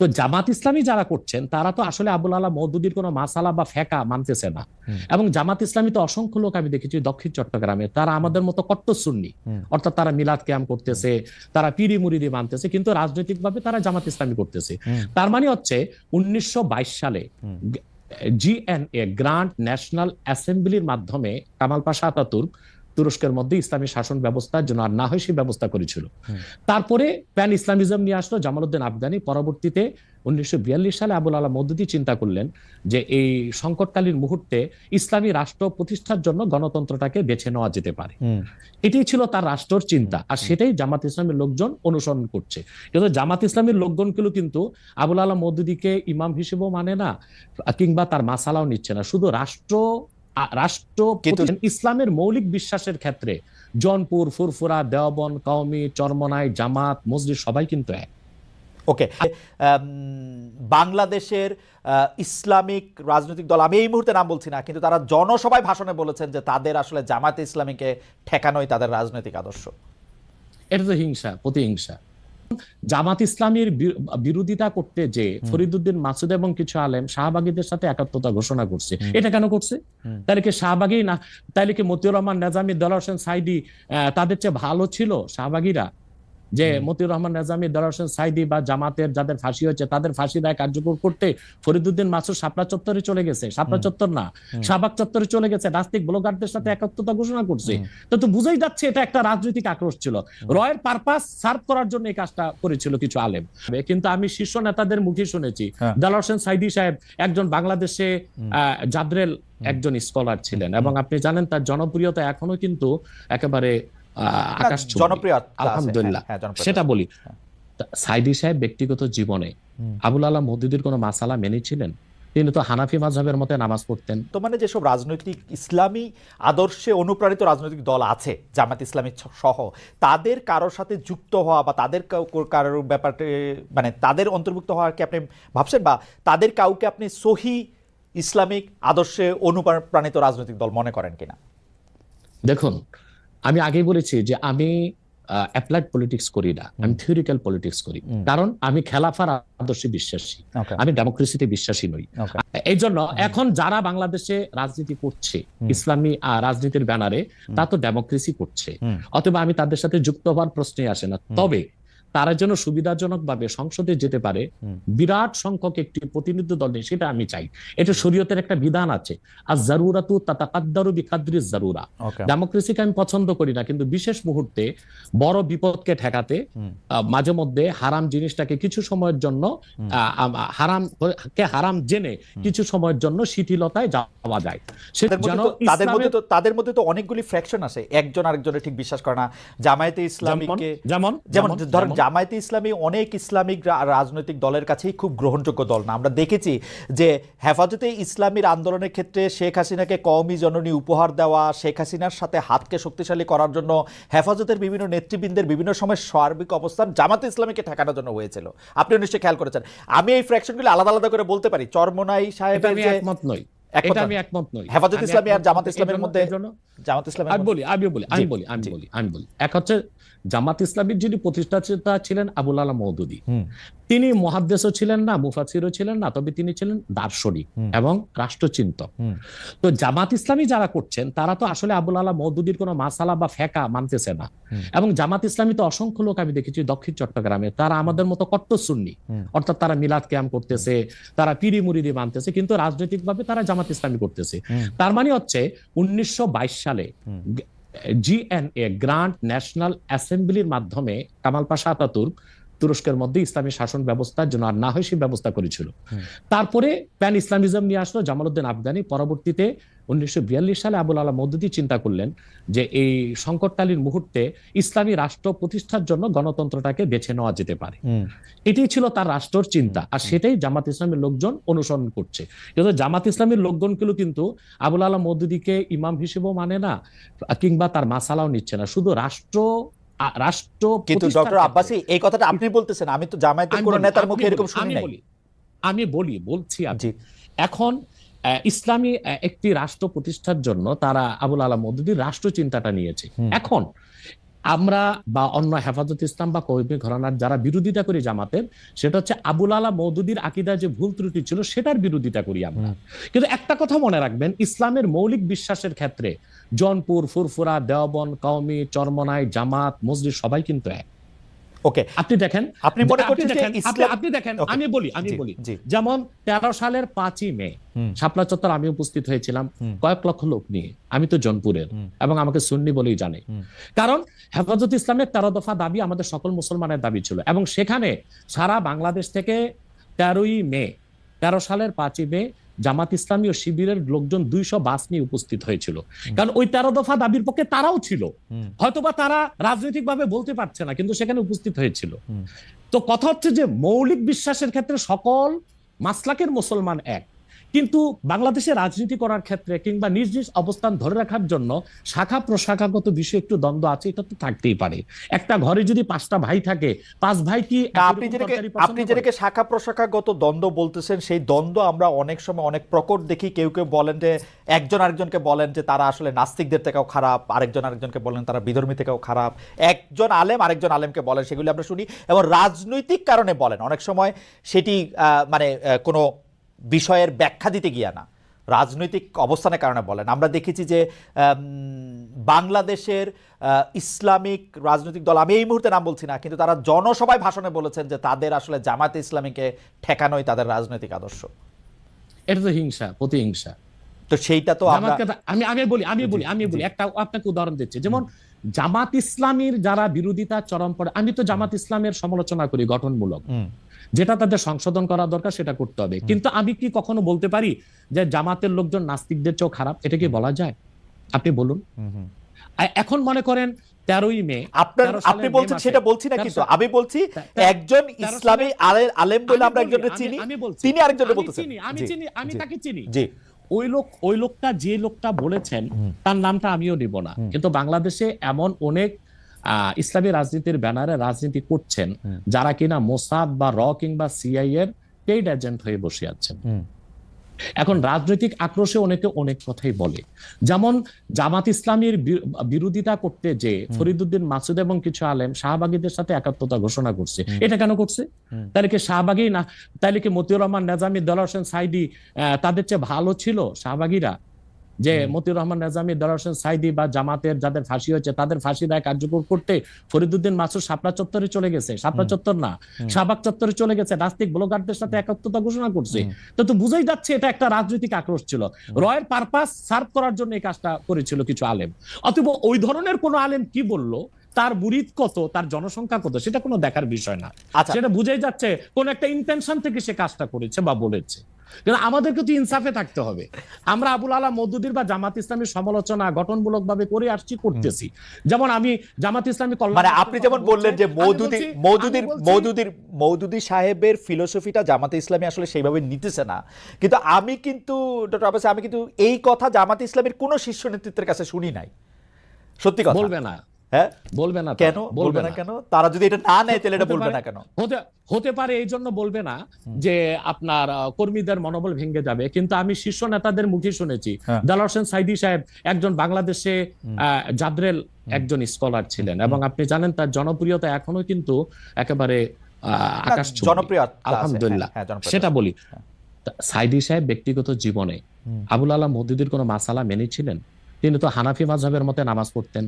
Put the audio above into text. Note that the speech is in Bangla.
তো জামাত ইসলামী যারা করছেন তারা তো আসলে আবুল আলা মওদুদীর কোনো মাসালা বা ফেকা মানতেছে না। এবং জামাত ইসলামী তো অসংখ্য লোক আমি দেখেছি দক্ষিণ চট্টগ্রামে, তারা আমাদের মতো কট্টর সুন্নি, অর্থাৎ তারা মিলাদ কিয়াম করতেছে, তারা পিরি মুরিদি মানতেছে, কিন্তু রাজনৈতিকভাবে তারা জামাত ইসলামী করতেছে। তার মানে হচ্ছে 1922 সালে জিএনএ গ্র্যান্ড ন্যাশনাল অ্যাসেম্বলির মাধ্যমে কামাল পাশা আতাতুর্ক তুরস্কের মধ্যে ইসলামী শাসন ব্যবস্থার জন্য আর না হয় সেই ব্যবস্থা করেছিল। তারপরে প্যান ইসলামিজম নিয়ে আসলো জামালউদ্দিন আফগানি। পরবর্তীতে 1942 সালে আবুল আলা মওদুদী চিন্তা করলেন যে এই সংকটকালীন মুহূর্তে ইসলামী রাষ্ট্র প্রতিষ্ঠার জন্য গণতন্ত্রটাকে বেছে নেওয়া যেতে পারে। এটাই ছিল তার রাষ্ট্রের চিন্তা, আর সেটাই জামাত ইসলামের লোকজন অনুসরণ করছে। কিন্তু জামাত ইসলামের লোকজনগুলো কিন্তু আবুল আলা মওদুদীকে ইমাম হিসেবেও মানে না, কিংবা তার মাসালাও নিচ্ছে না। শুধু রাষ্ট্র ইসলামের মৌলিক বিশ্বাসের ক্ষেত্রে জৌনপুর, ফুরফুরা, দেওবন্দ, কওমি, চরমনাই, জামাত, মসজিদ সবাই কিন্তু এক। ওকে, বাংলাদেশের ইসলামিক রাজনৈতিক দল, আমি এই মুহূর্তে নাম বলছি না, কিন্তু তারা জনসভায় ভাষণে বলেছেন যে তাদের আসলে জামাতে ইসলামীকে ঠেকানোই তাদের রাজনৈতিক আদর্শ। এটা তো হিংসা, প্রতিহিংসা। জামাত ইসলামীর বিরোধিতা করতে যে ফরিদউদ্দিন মাসুদ এবং কিছু আলেম শাহবাগীদের সাথে একাত্মতা ঘোষণা করছে, এটা কেন করছে? তাহলে কি শাহবাগী না, তাহলে কি মতিউর রহমান নেজামী, দেলোয়ার হোসেন সাইদি তাদের চেয়ে ভালো ছিল শাহবাগীরা? যে মতিউর রহমান নেজামী, দেলোয়ার হোসেন সাইদি বা জামাতের যাদের ফাঁসি হয়েছে তাদের ফাঁসি রায় কার্যকর করতে ফরিদউদ্দিন মাসুদ শাপলা চত্বরে চলে গেছে, শাপলা চত্বর না শাহবাগ চত্বরে চলে গেছে, নাস্তিক ব্লগারদের সাথে একাত্মতা ঘোষণা করছে। তো বুঝাই যাচ্ছে এটা একটা রাজনৈতিক আক্রোশ ছিল, রয়ের পারপাস সার্ভ করার জন্য এই কাজটা করেছিল কিছু আলেম। কিন্তু আমি শীর্ষ নেতাদের মুখে শুনেছি দেলোয়ার হোসেন সাইদি সাহেব একজন বাংলাদেশে জাদ্রেল একজন স্কলার ছিলেন, এবং আপনি জানেন তার জনপ্রিয়তা এখনো কিন্তু একেবারে আকাশ জনপ্রিয়, আলহামদুলিল্লাহ। সেটা বলি, সাইদি সাহেব ব্যক্তিগত জীবনে আবুল আলা মওদুদীর কোনো মাসালা মেনেছিলেন? তিনি তো হানাফি মাযহাবের মতে নামাজ পড়তেন। তো মানে যেসব রাজনৈতিক ইসলামী আদর্শে অনুপ্রাণিত রাজনৈতিক দল আছে জামাত ইসলামী সহ, তাদের কারোর সাথে যুক্ত হওয়া বা তাদের কারোর ব্যাপারে মানে তাদের অন্তর্ভুক্ত হওয়ার কি আপনি ভাবছেন, বা তাদের কাউকে আপনি সহি ইসলামিক আদর্শে অনুপ্রাণিত রাজনৈতিক দল মনে করেন কিনা? দেখুন, আমি আগেই বলেছি যে আমি অ্যাপ্লাইড পলিটিক্স করি না, আমি থিওরিক্যাল পলিটিক্স করি। কারণ আমি খেলাফার আদর্শে বিশ্বাসী, আমি ডেমোক্রেসিতে বিশ্বাসী নই। এই জন্য এখন যারা বাংলাদেশে রাজনীতি করছে ইসলামী রাজনীতির ব্যানারে, তা তো ডেমোক্রেসি করছে, অথবা আমি তাদের সাথে যুক্ত হওয়ার প্রশ্নই আসে না। তবে তারা যেন সুবিধাজনক ভাবে সংসদে যেতে পারে, বিরাট সংখ্যক একটি প্রতিনিধি দল নেই, সেটা আমি চাই। এটা শরীয়তের একটা বিধান আছে, আর জারুরাতু তাতাকাদ্দারু বিকাদ্রি জারুরা। ডেমোক্রেসিকে আমি পছন্দ করি না, কিন্তু বিশেষ মুহূর্তে বড় বিপদকে ঠেকাতে মাঝে মধ্যে হারাম জিনিসটাকে কিছু সময়ের জন্য হারাম জেনে কিছু সময়ের জন্য শিথিলতায় যাওয়া যায়। তাদের মধ্যে তো অনেকগুলি ফ্র্যাকশন আছে, একজন আরেকজনের ঠিক বিশ্বাস করে না। জামায়াতে ইসলামীকে যেমন ধরেন জামায়াতে ইসলামী অনেক ইসলামিক রাজনৈতিক দলের কাছেই খুব গ্রহণযোগ্য দল না। আমরা দেখেছি যে হেফাজতে ইসলামীর আন্দোলনের ক্ষেত্রে শেখ হাসিনাকে কওমি জননী উপহার দেওয়া, শেখ হাসিনার সাথে হাতকে শক্তিশালী করার জন্য হেফাজতের বিভিন্ন নেতৃবৃন্দের বিভিন্ন সময় সার্বিক অবস্থান জামাতে ইসলামীকে ঠেকানোর জন্য হয়েছিল। আপনি নিশ্চয়ই খেয়াল করেছেন। আমি এই ফ্র্যাকশনগুলো আলাদা আলাদা করে বলতে পারি। চরমনাই সাহেবের যে একমত নই, এটা আমি একমত নই। হেফাজত ইসলামী আর জামাত ইসলামের মধ্যে জামাত ইসলামী আমি বলি এক হচ্ছে জামাত ইসলামীর যিনি প্রতিষ্ঠাতা ছিলেন আবুল আলা মওদুদী, তিনি মুহাদ্দিসও ছিলেন না, মুফাসসিরও ছিলেন না, তবে তিনি ছিলেন দার্শনিক এবং রাষ্ট্রচিন্তক। তো জামাত ইসলামী যারা করছেন তারা তো আসলে আবুল আলা মওদুদীর কোনো মাসালা বা ফেকা মানতেছে না। এবং জামাত ইসলামী তো অসংখ্য লোক আমি দেখেছি দক্ষিণ চট্টগ্রামে, তারা আমাদের মতো কট্টর সুন্নি, অর্থাৎ তারা মিলাদ কিয়াম করতেছে, তারা পিরি মুরিদি মানতেছে, কিন্তু রাজনৈতিকভাবে তারা জামাত ইসলামী করতেছে। তার মানে হচ্ছে 1922 সালে জিএনএ গ্র্যান্ড ন্যাশনাল অ্যাসেম্বলির মাধ্যমে কামাল পাশা আতাতুর্ক তুরস্কের মধ্যে ইসলামী শাসন ব্যবস্থার জন্য আর না হয় সেই ব্যবস্থা করেছিল। তারপরে প্যান ইসলামিজম নিয়ে আসলো জামালউদ্দিন আফগানি। পরবর্তীতে 1942 সালে আবুল আলা মওদুদী চিন্তা করলেন যে এই সংকটকালীন মুহূর্তে ইসলামী রাষ্ট্র প্রতিষ্ঠার জন্য গণতন্ত্রটাকে বেছে নেওয়া যেতে পারে। এটাই ছিল তার রাষ্ট্রের চিন্তা, আর সেটাই জামাত ইসলামের লোকজন অনুসরণ করছে। কিন্তু জামাত ইসলামের লোকজনগুলো কিন্তু আবুল আলা মওদুদীকে ইমাম হিসেবেও মানে না, কিংবা তার মাসালাও নিচ্ছে না, শুধু রাষ্ট্র। কিন্তু ডক্টর আব্বাসী এই কথাটা আপনি বলতেছেন, আমি তো জামায়াতের কোন নেতার মুখে এরকম শুনি নাই। আমি বলছি এখন ইসলামী একটি রাষ্ট্র প্রতিষ্ঠার জন্য তারা আবুল আলা মওদুদীর রাষ্ট্র চিন্তাটা নিয়েছে। এখন আমরা বা অন্য হেফাজত ইসলাম বা কওমি ঘরানার যারা বিরোধিতা করি জামাতের, সেটা হচ্ছে আবুল আলা মওদুদীর আকীদায় যে ভুল ত্রুটি ছিল সেটার বিরোধিতা করি আমরা। কিন্তু একটা কথা মনে রাখবেন, ইসলামের মৌলিক বিশ্বাসের ক্ষেত্রে জৌনপুর, ফুরফুরা, দেওবন্দ, কওমি, চরমনাই, জামাত, মসজিদ সবাই কিন্তু এক। ওকে, আপনি দেখেন, আপনি মনে করছেন যে আপনি দেখেন, আমি বলি যেমন 13 সালের 5ই মে শাপলা চত্বর আমি উপস্থিত হয়েছিলাম কয়েক লক্ষ লোক নিয়ে। আমি তো জৌনপুরের এবং আমাকে সুন্নি বলেই জানে, কারণ হেফাজত ইসলামের 13 দফা দাবি আমাদের সকল মুসলমানের দাবি ছিল এবং সেখানে সারা বাংলাদেশ থেকে 13 সালের 5ই মে জামাত ইসলামী ও শিবিরের লোকজন 200 বাস নিয়ে উপস্থিত হয়েছিল, কারণ ওই 13 দফা দাবির পক্ষে তারাও ছিল। হয়তোবা তারা রাজনৈতিকভাবে বলতে পারছে না, কিন্তু সেখানে উপস্থিত হয়েছিল। তো কথা হচ্ছে যে মৌলিক বিশ্বাসের ক্ষেত্রে সকল মাসলাকের মুসলমান এক, কিন্তু বাংলাদেশে রাজনীতি করার ক্ষেত্রে কিংবা নিজ নিজ অবস্থান ধরে রাখার জন্য শাখা প্রশাখাগত বিষয়ে একটু দ্বন্দ্ব আছে, এটা তো থাকতেই পারে। একটা ঘরে যদি 5টা ভাই থাকে, 5 ভাই কি আপনি যেটাকে শাখা প্রশাখাগত দ্বন্দ্ব বলতেছেন, সেই দ্বন্দ্ব আমরা অনেক সময় অনেক প্রকট দেখি। কেউ কেউ বলেন যে একজন আরেকজনকে বলেন যে তারা আসলে নাস্তিকদের থেকেও খারাপ, আরেকজন আরেকজনকে বলেন তারা বিধর্মী থেকেও খারাপ, একজন আলেম আরেকজন আলেমকে বলেন, সেগুলি আমরা শুনি এবং রাজনৈতিক কারণে বলেন। অনেক সময় সেটি মানে কোনো বিষয়ের ব্যাখ্যা দিতে গিয়া না, রাজনৈতিক অবস্থানের কারণে বলেন। আমরা দেখেছি যে বাংলাদেশের ইসলামিক রাজনৈতিক দল, আমি এই মুহূর্তে নাম বলছি না, কিন্তু তারা জনসভায় ভাষণে বলেছেন যে তাদের আসলে জামাতে ইসলামীকে ঠেকানোই তাদের রাজনৈতিক আদর্শ। এটা তো হিংসা, প্রতিহিংসা। তো সেইটা তো আমি বলি একটা আপনাকে উদাহরণ দিচ্ছি, যেমন জামাত ইসলামীর যারা বিরোধিতা চরম পড়ে, আমি তো জামাত ইসলামের সমালোচনা করি গঠনমূলক, যেটা তাদের সংশোধন করা দরকার সেটা করতে হবে, কিন্তু আমি কি কখনো বলতে পারি যে জামাতের লোকজন নাস্তিকদের চেয়েও খারাপ? এটা কি বলা যায়? আপনি বলুন। এখন মনে করেন 13ই মে আপনি বলছেন, সেটা বলছি না, কিন্তু আমি বলছি একজন ইসলামী আলেম বলে আমরা একজনকে চিনি, তিনি আরেকজনকে বলতেছেন। আমি তাকে চিনি। ওই লোকটা যে লোকটা বলেছেন তার নামটা আমিও নিব না, কিন্তু বাংলাদেশে এমন অনেক ইসলামী রাজনীতির ব্যানারে রাজনীতি করছেন যারা কিনা মোসাদ বা র কিংবা সিআই এর পেইড এজেন্ট হয়ে বসে আছেন। এখন রাজনৈতিক আক্রোশে অনেকে অনেক কথাই বলে, যেমন জামাত ইসলামীর বিরোধিতা করতে যে ফরিদউদ্দিন মাসুদ এবং কিছু আলেম শাহবাগীদের সাথে একাত্মতা ঘোষণা করছে। এটা কেন করছে? তাহলে কি শাহবাগী না, তাহলে কি মতিউর রহমান নেজামী, দেলোয়ার হোসেন সাইদি তাদের চেয়ে ভালো ছিল শাহবাগীরা? যে মতিউর রহমান নেজামী, দেলোয়ার হোসেন সাইদি বা জামাতের যাদের ফাঁসি হয়েছে তাদের ফাঁসি রায় কার্যকর করতে ফরিদউদ্দিন মাসুদ শাপলা চত্বরে চলে গেছে, শাপলা চত্বর না শাহবাগ চত্বরে চলে গেছে, নাস্তিক ব্লগারদের সাথে একাত্মতা ঘোষণা করছে। তো বুঝাই যাচ্ছে এটা একটা রাজনৈতিক আক্রোশ ছিল, রয়ের পারপাস সার্ভ করার জন্য এই কাজটা করেছিল কিছু আলেম। অথবা ওই ধরনের কোন আলেম কি বললো, তার মুরিদ কত, তার জনসংখ্যা কত, সেটা কোনো দেখার বিষয় না। সেটা বুঝাই যাচ্ছে কোন একটা ইন্টেনশন থেকে সে কাজটা করেছে বা বলেছে। কিন্তু আমাদেরকে তো ইনসাফে থাকতে হবে। আমরা আবুল আলা মওদুদীর বা জামাত ইসলামের সমালোচনা গঠনমূলক ভাবে করে আসছি, করতেছি। যেমন আমি জামাত ইসলামী মানে আপনি যেমন বললেন যে মওদুদী সাহেবের ফিলোসফিটা জামাতে ইসলামী আসলে সেইভাবে নিতেছে না, কিন্তু আমি কিন্তু ডক্টর আব্বাস, আমি কিন্তু এই কথা জামাতে ইসলামের কোন শীর্ষ নেতৃত্বের কাছে শুনি নাই। সত্যি কথা বলবে না, বলবে না কেন? বলবে না কেন? তারা যদি এটা না নেয় তাহলে এটা বলবে না কেন? হতে পারে এই জন্য বলবে না যে আপনার কর্মীদের মনোবল ভেঙে যাবে, কিন্তু আমি শীর্ষ নেতাদের মুখে শুনেছি। দেলোয়ার হোসেন সাইদি সাহেব একজন বাংলাদেশে জাদ্রেল একজন স্কলার ছিলেন এবং আপনি জানেন তার জনপ্রিয়তা এখনো কিন্তু একেবারে আকাশ ছোঁয়া, আলহামদুলিল্লাহ। সেটা বলি, সাইদি সাহেব ব্যক্তিগত জীবনে আবুল আলা মওদুদীর কোনো মাসালা মেনেছিলেন? তিনি তো হানাফি মাযহাবের মতে নামাজ পড়তেন।